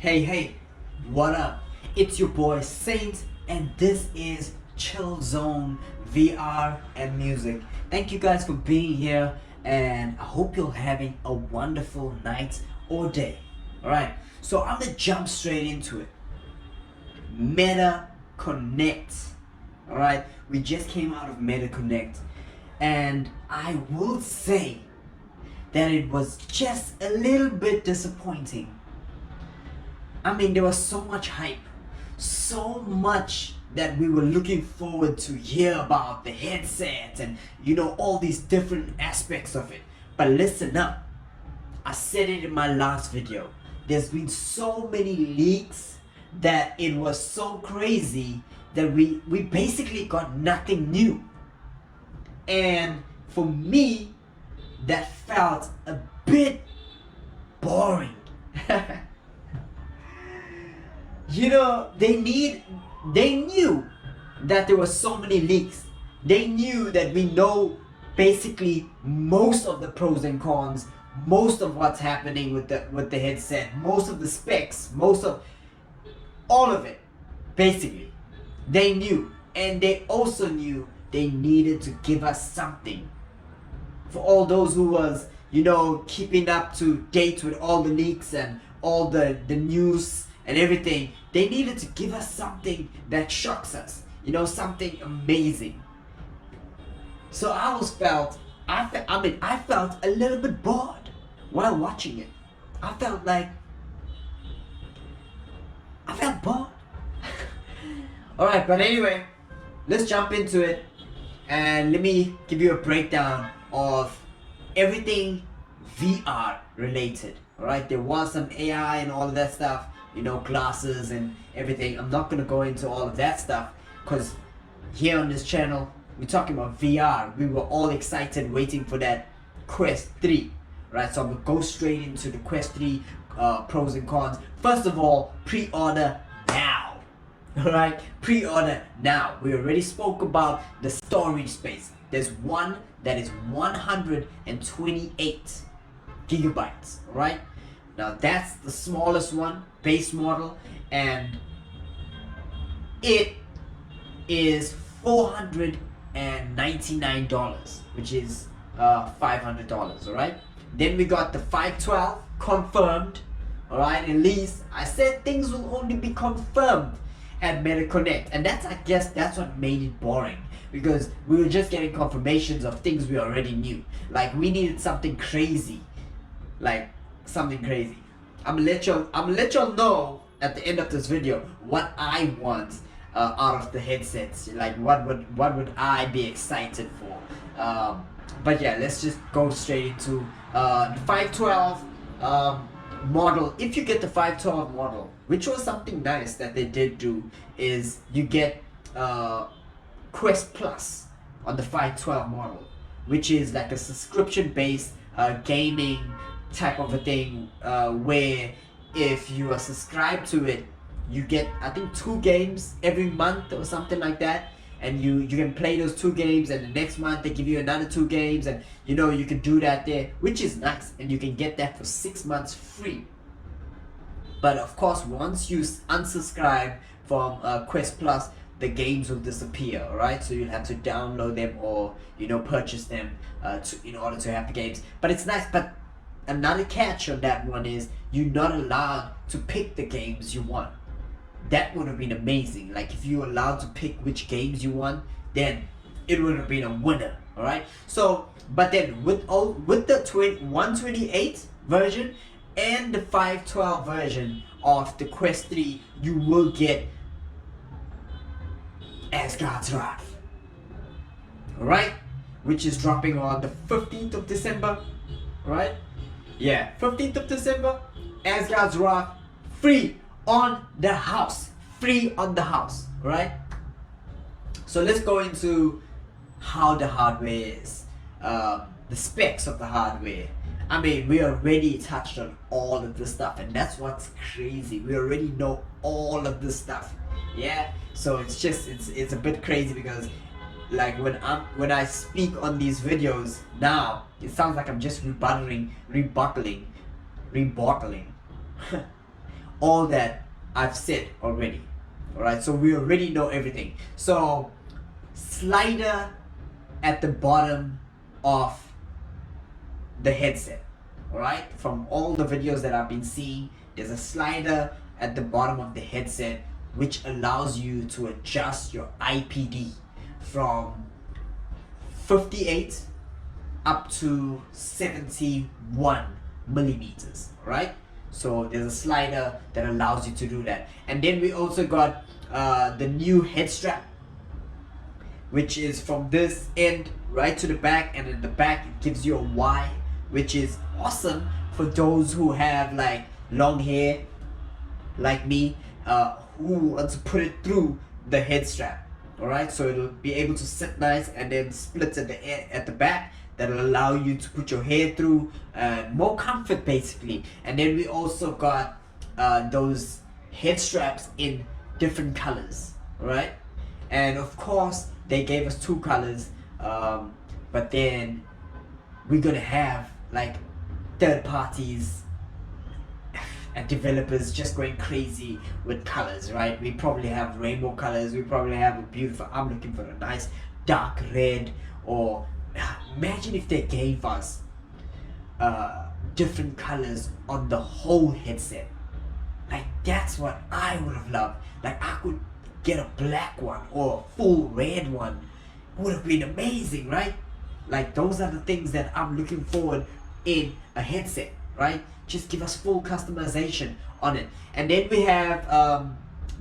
Hey, what up? It's your boy Saint, and this is Chill Zone VR and Music. Thank you guys for being here, and I hope you're having a wonderful night or day. Alright, so I'm gonna jump straight into it. Meta Connect. Alright, we just came out of Meta Connect, and I will say that it was just a little bit disappointing. I mean, there was so much hype, so much that we were looking forward to hear about the headset and all these different aspects of it. But listen up, I said it in my last video. There's been so many leaks that it was so crazy that we basically got nothing new. And for me, that felt a bit boring. They knew that there were so many leaks. They knew that we know basically most of the pros and cons, most of what's happening with the headset, most of the specs, most of all of it. Basically, they knew, and they also knew they needed to give us something. For all those who was keeping up to date with all the leaks and all the news and everything, they needed to give us something that shocks us, something amazing. So I felt a little bit bored while watching it. I felt bored. Alright, but anyway, let's jump into it and let me give you a breakdown of everything VR related. Alright, there was some AI and all of that stuff, glasses and everything. I'm not gonna go into all of that stuff because here on this channel we're talking about VR. We were all excited waiting for that Quest 3, right? So I'm gonna go straight into the Quest 3 pros and cons. First of all, pre-order now. Alright, pre-order now. We already spoke about the storage space. There's one that is 128 gigabytes. Alright, now that's the smallest one, base model, and it is $499, which is $500. Alright, then we got the 512 confirmed. Alright, at least I said things will only be confirmed at Meta Connect, and I guess that's what made it boring, because we were just getting confirmations of things we already knew. Like, we needed something crazy. I'm gonna let y'all know at the end of this video what I want out of the headsets. Like, what would I be excited for? But yeah, let's just go straight into the 512 model. If you get the 512 model, which was something nice that they did do, is you get Quest Plus on the 512 model, which is like a subscription based gaming type of a thing, where if you are subscribed to it, you get, I think, 2 games every month or something like that, and you can play those 2 games, and the next month they give you another 2 games, and you can do that there, which is nice, and you can get that for 6 months free. But of course, once you unsubscribe from Quest Plus, the games will disappear. Alright, so you'll have to download them or purchase them in order to have the games. But it's nice. But another catch on that one is you're not allowed to pick the games you want. That would have been amazing. Like, if you were allowed to pick which games you want, then it would have been a winner. Alright, so but then with the 128 version and the 512 version of the Quest 3, you will get Asgard's Wrath. Alright, which is dropping on the 15th of December. Right? Yeah, 15th of December, Asgard's Wrath, free on the house. Free on the house, right? So let's go into how the hardware is, the specs of the hardware. I mean, we already touched on all of this stuff, and that's what's crazy. We already know all of this stuff, yeah? So it's a bit crazy, because like when I speak on these videos now, it sounds like I'm just rebutting all that I've said already. Alright, so we already know everything. So slider at the bottom of the headset. Alright, from all the videos that I've been seeing, there's a slider at the bottom of the headset which allows you to adjust your IPD from 58 up to 71 millimeters. Right, so there's a slider that allows you to do that. And then we also got the new head strap, which is from this end right to the back, and in the back it gives you a Y, which is awesome for those who have like long hair like me, who want to put it through the head strap. Alright, so it'll be able to sit nice, and then splits at the back that'll allow you to put your hair through, more comfort basically. And then we also got those head straps in different colors, right? And of course they gave us 2 colors, but then we're gonna have like third parties and developers just going crazy with colors, right? We probably have rainbow colors, we probably have a beautiful, I'm looking for a nice dark red, or imagine if they gave us different colors on the whole headset. Like, that's what I would have loved. Like, I could get a black one or a full red one. It would have been amazing, right? Like, those are the things that I'm looking forward in a headset, right? Just give us full customization on it. And then we have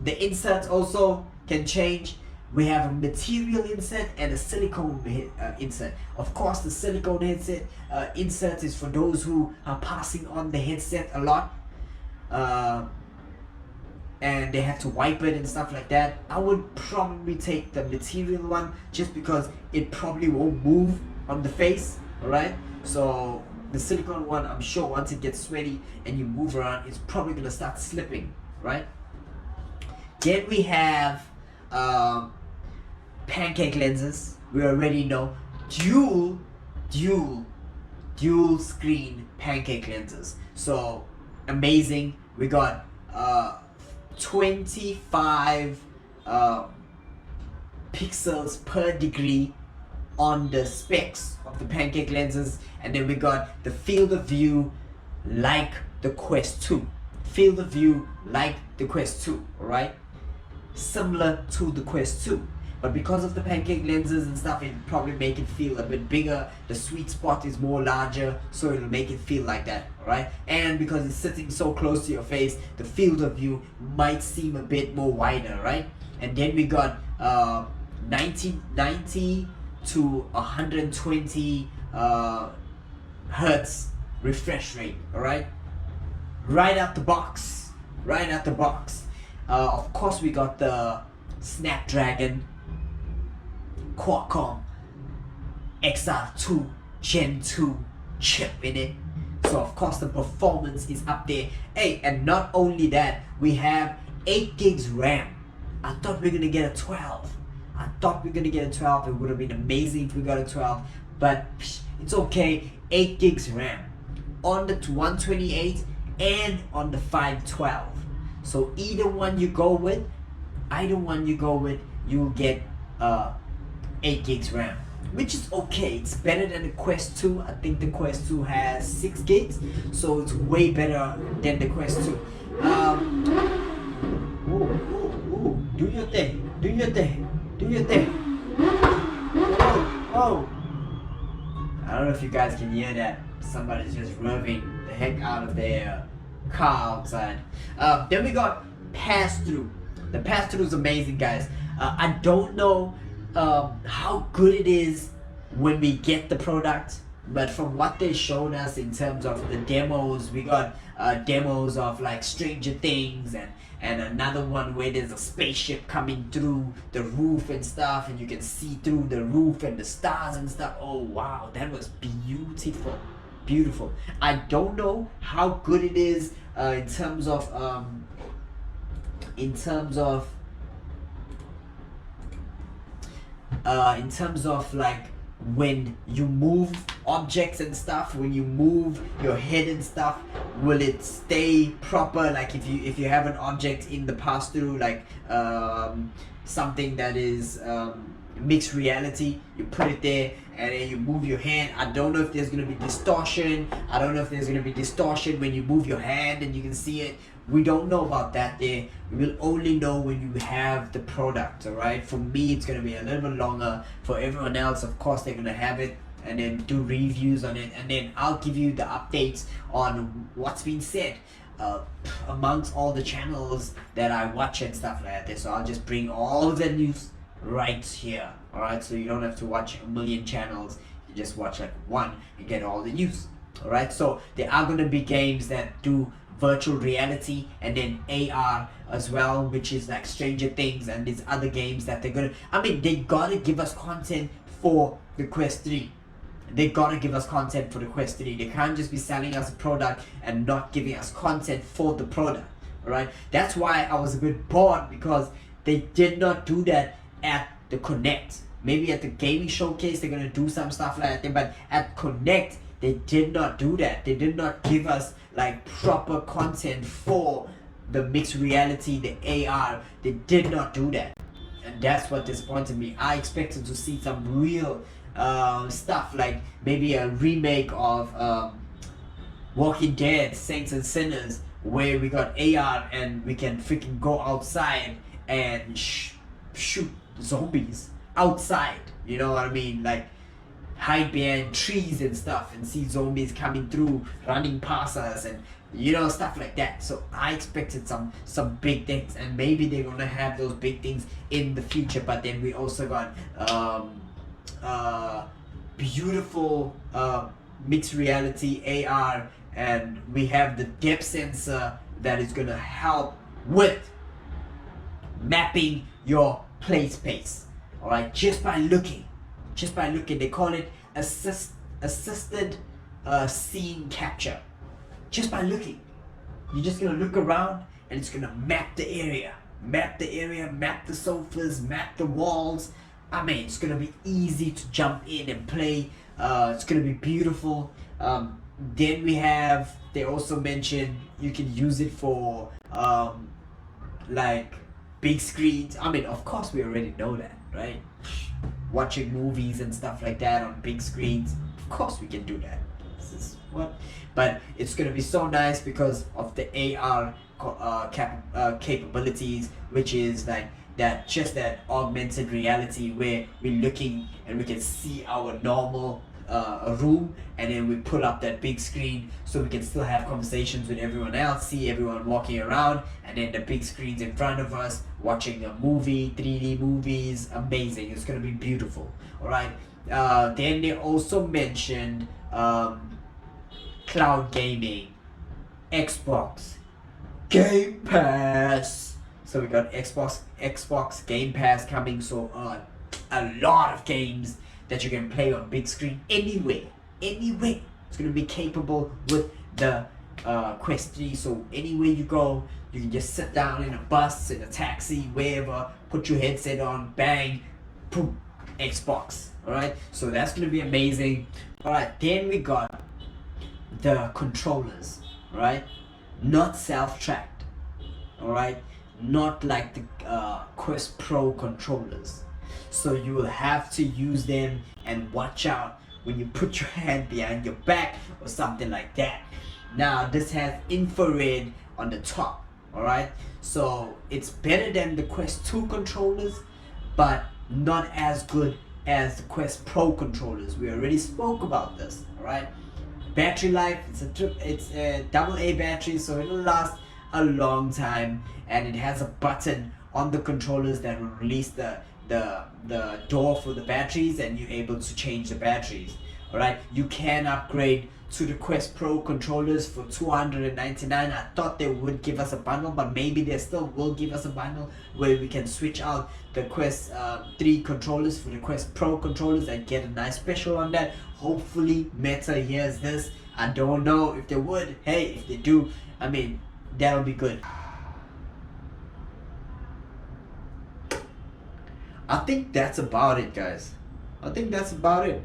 the inserts also can change. We have a material insert and a silicone insert. Of course, the silicone headset insert is for those who are passing on the headset a lot, and they have to wipe it and stuff like that. I would probably take the material one just because it probably won't move on the face, alright? So the silicone one, I'm sure once it gets sweaty and you move around, it's probably gonna start slipping, right? Then we have pancake lenses. We already know dual screen pancake lenses. So amazing. We got 25 pixels per degree on the specs of the pancake lenses. And then we got the field of view like the Quest 2. Field of view like the Quest 2, alright? Similar to the Quest 2. But because of the pancake lenses and stuff, it'll probably make it feel a bit bigger. The sweet spot is more larger, so it'll make it feel like that, alright? And because it's sitting so close to your face, the field of view might seem a bit more wider, right? And then we got 90 to 120 hertz refresh rate, alright? Right out the box, right out the box. Of course, we got the Snapdragon Qualcomm XR2 Gen 2 chip in it. So of course the performance is up there. Hey, and not only that, we have 8 gigs RAM. I thought we were gonna get a 12. It would have been amazing if we got a 12, but it's okay. 8 gigs RAM on the 128 and on the 512. So either one you go with, you'll get 8 gigs RAM, which is okay. It's better than the Quest 2. I think the Quest 2 has 6 gigs, so it's way better than the Quest 2. Do your thing. Oh. I don't know if you guys can hear that. Somebody's just revving the heck out of their car outside. Then we got pass-through. The pass-through is amazing, guys. I don't know how good it is when we get the product, but from what they showed us in terms of the demos, we got demos of like Stranger Things and another one where there's a spaceship coming through the roof and stuff, and you can see through the roof and the stars and stuff. Oh wow, that was beautiful. I don't know how good it is in terms of like when you move objects and stuff, when you move your head and stuff, will it stay proper? Like if you have an object in the pass through, like something that is mixed reality, you put it there and then you move your hand. I don't know if there's gonna be distortion. I don't know if there's gonna be distortion when you move your hand and you can see it. We don't know about that there. We will only know when you have the product. All right, for me it's gonna be a little bit longer. For everyone else, of course, they're gonna have it and then do reviews on it, and then I'll give you the updates on what's been said amongst all the channels that I watch and stuff like that. So I'll just bring all of the news right here. All right, so you don't have to watch a million channels. You just watch like one and get all the news. All right, so there are going to be games that do virtual reality and then AR as well, which is like Stranger Things and these other games that they're gonna, I mean, they gotta give us content for the Quest 3. They gotta give us content for the Quest 3. They can't just be selling us a product and not giving us content for the product. Alright, that's why I was a bit bored, because they did not do that at the Connect. Maybe at the gaming showcase they're gonna do some stuff like that, but at Connect they did not do that. They did not give us like proper content for the mixed reality, the AR. They did not do that, and that's what disappointed me. I expected to see some real stuff, like maybe a remake of Walking Dead, Saints and Sinners, where we got AR and we can freaking go outside and shoot zombies outside. You know what I mean? Like hide behind trees and stuff and see zombies coming through, running past us, and you know, stuff like that. So I expected some big things, and maybe they're gonna have those big things in the future. But then we also got beautiful mixed reality AR, and we have the depth sensor that is gonna help with mapping your play space. All right, just by looking, they call it assisted scene capture. Just by looking, you're just gonna look around and it's gonna map the area, map the sofas, map the walls. I mean, it's gonna be easy to jump in and play. It's gonna be beautiful. Then they also mentioned you can use it for like big screens. I mean, of course we already know that, right? Watching movies and stuff like that on big screens, of course we can do that. This is what, but it's gonna be so nice because of the AR capabilities, which is like that, just that augmented reality where we're looking and we can see our normal room, and then we pull up that big screen so we can still have conversations with everyone else, see everyone walking around, and then the big screens in front of us watching a movie, 3D movies. Amazing, it's gonna be beautiful. All right, then they also mentioned cloud gaming, Xbox Game Pass. So we got Xbox Game Pass coming, so a lot of games that you can play on big screen anywhere. It's gonna be capable with the Quest 3. So anywhere you go, you can just sit down in a bus, in a taxi, wherever, put your headset on, bang, boom, Xbox. All right, so that's gonna be amazing. All right, then we got the controllers. All right, not self-tracked. All right, not like the Quest Pro controllers. So you will have to use them, and watch out when you put your hand behind your back or something like that. Now this has infrared on the top. All right, so it's better than the Quest 2 controllers, but not as good as the Quest Pro controllers. We already spoke about this. All right, battery life, it's a AA battery, so it'll last a long time, and it has a button on the controllers that will release the door for the batteries, and you're able to change the batteries. All right, you can upgrade to the Quest Pro controllers for $299. I thought they would give us a bundle, but maybe they still will give us a bundle where we can switch out the Quest 3 controllers for the Quest Pro controllers and get a nice special on that. Hopefully Meta hears this. I don't know if they would. Hey, if they do, I mean, that'll be good. I think that's about it, guys. I think that's about it.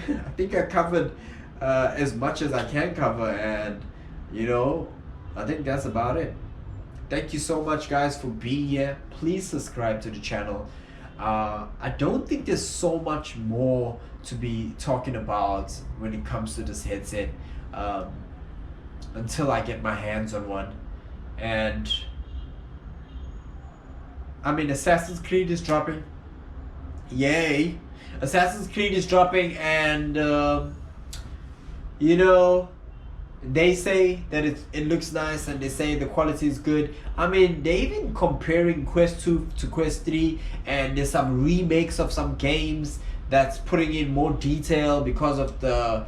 I think I covered as much as I can cover, and you know, I think that's about it. Thank you so much, guys, for being here. Please subscribe to the channel. I don't think there's so much more to be talking about when it comes to this headset, until I get my hands on one. And I mean, Assassin's Creed is dropping. Yay! Assassin's Creed is dropping, and you know, they say that it looks nice, and they say the quality is good. I mean, they even comparing Quest 2 to Quest 3, and there's some remakes of some games that's putting in more detail because of the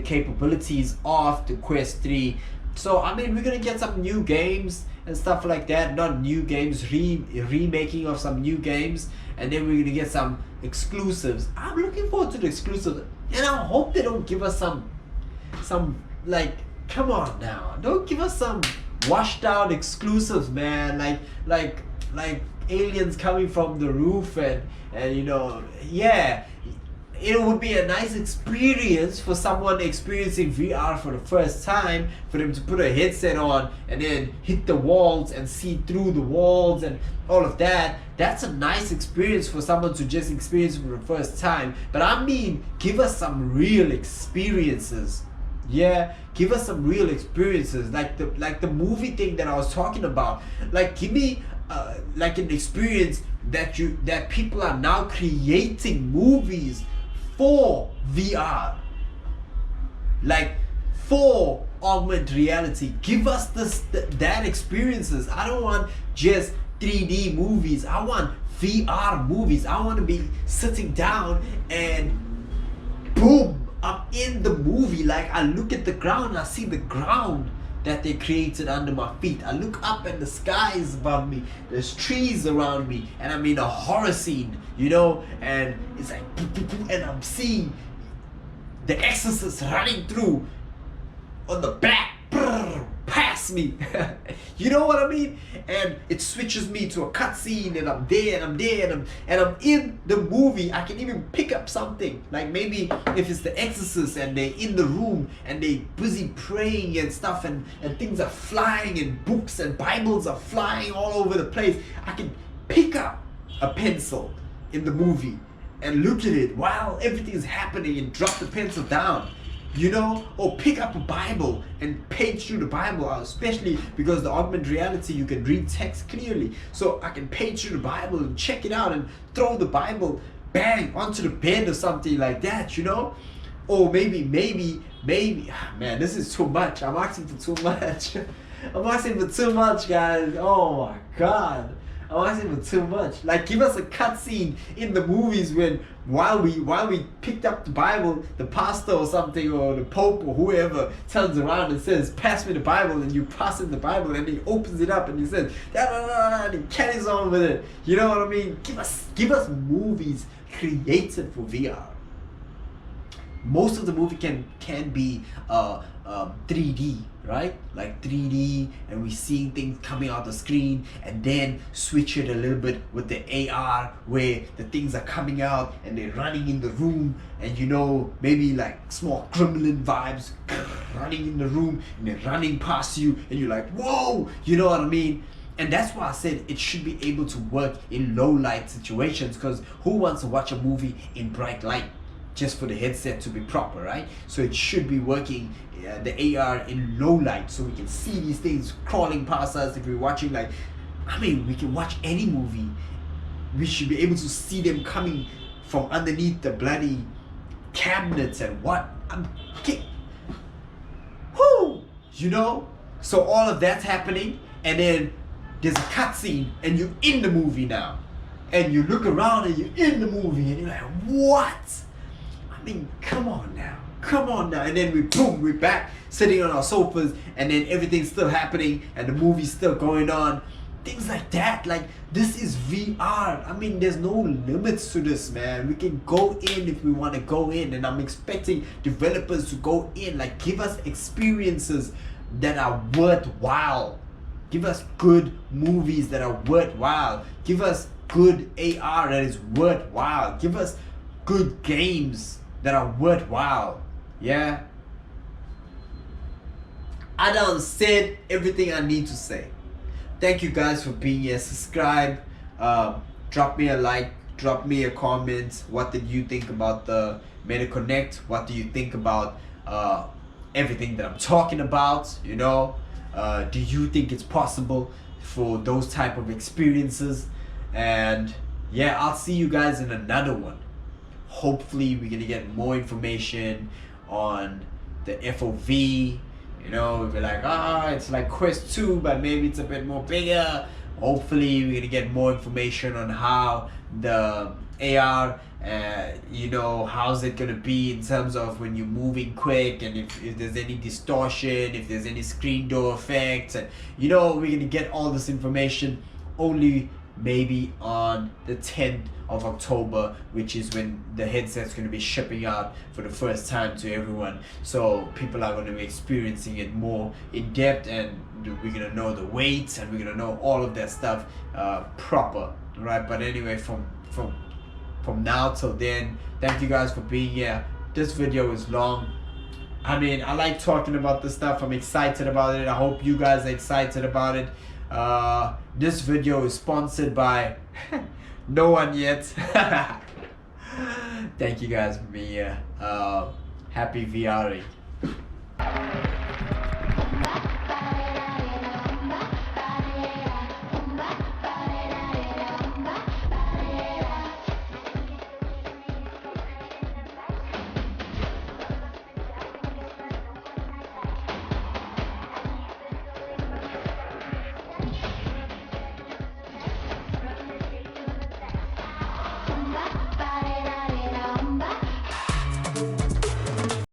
capabilities of the Quest 3. So I mean, we're gonna get some new games and stuff like that. Not new games, remaking of some new games, and then we're gonna get some exclusives. I'm looking forward to the exclusives, and I hope they don't give us some like, come on now, don't give us some washed out exclusives, man. Like aliens coming from the roof, and you know, yeah. It would be a nice experience for someone experiencing VR for the first time, for them to put a headset on and then hit the walls and see through the walls and all of that. That's a nice experience for someone to just experience for the first time. But I mean, give us some real experiences. Yeah, give us some real experiences, like the movie thing that I was talking about. Like, give me like an experience that people are now creating movies for VR, like for augmented reality. Give us that experiences. I don't want just 3D movies. I want VR movies. I want to be sitting down and boom, I'm in the movie. Like, I look at the ground, I see the ground that they created under my feet. I look up and the sky is above me. There's trees around me, and I'm in a horror scene, you know, and it's like, and I'm seeing the exorcist running through on the back, past me. You know what I mean? And it switches me to a cutscene, and I'm there, and I'm there, and I'm in the movie. I can even pick up something, like maybe if it's the exorcist and they're in the room and they busy praying and stuff, and things are flying, and books and Bibles are flying all over the place. I can pick up a pencil in the movie and look at it while everything's happening and drop the pencil down, you know, or pick up a Bible and page through the Bible, especially because the augmented reality, you can read text clearly. So I can page through the Bible and check it out and throw the Bible bang onto the bed or something like that, you know. Or maybe, man, this is too much. I'm asking for too much. I'm asking for too much, guys. Oh my God. I'm asking for too much. Like, give us a cutscene in the movies when while we picked up the Bible, the pastor or something, or the Pope or whoever turns around and says, "Pass me the Bible," and you pass him the Bible, and he opens it up and he says, "Da, da, da, da," and he carries on with it. You know what I mean? Give us movies created for VR. Most of the movie can be 3D, right? Like 3D, and we seeing things coming out the screen, and then switch it a little bit with the AR, where the things are coming out and they're running in the room, and you know, maybe like small gremlin vibes running in the room, and they're running past you, and you're like, whoa, you know what I mean? And that's why I said it should be able to work in low light situations, because who wants to watch a movie in bright light just for the headset to be proper, right? So it should be working, the AR in low light, so we can see these things crawling past us. If we're watching, like, I mean, we can watch any movie, we should be able to see them coming from underneath the bloody cabinets and what, whoo, you know? So all of that's happening, and then there's a cutscene, and you're in the movie now, and you look around and you're in the movie, and you're like, what? I mean, come on now, and then we're back sitting on our sofas, and then everything's still happening, and the movie's still going on, things like that. Like, this is VR. I mean, there's no limits to this, man. We can go in if we want to go in, and I'm expecting developers to go in. Like, give us experiences that are worthwhile. Give us good movies that are worthwhile. Give us good AR that is worthwhile. Give us good games that are worthwhile. Yeah. I done said everything I need to say. Thank you guys for being here. Subscribe, drop me a like, drop me a comment. What did you think about the Meta Connect? What do you think about everything that I'm talking about? You know, do you think it's possible for those type of experiences? And yeah, I'll see you guys in another one. Hopefully we're gonna get more information on the FOV. You know, we'll be like, it's like Quest 2, but maybe it's a bit more bigger. Hopefully we're gonna get more information on how the AR, you know, how's it gonna be in terms of when you're moving quick, and if there's any distortion, if there's any screen door effects, and you know, we're gonna get all this information only maybe on the 10th of October, which is when the headset's going to be shipping out for the first time to everyone. So people are going to be experiencing it more in depth, and we're going to know the weights, and we're going to know all of that stuff proper, right? But anyway, from now till then, thank you guys for being here. This video is long. I mean, I like talking about this stuff. I'm excited about it. I hope you guys are excited about it. This video is sponsored by no one yet. Thank you guys for being here. Happy VRing.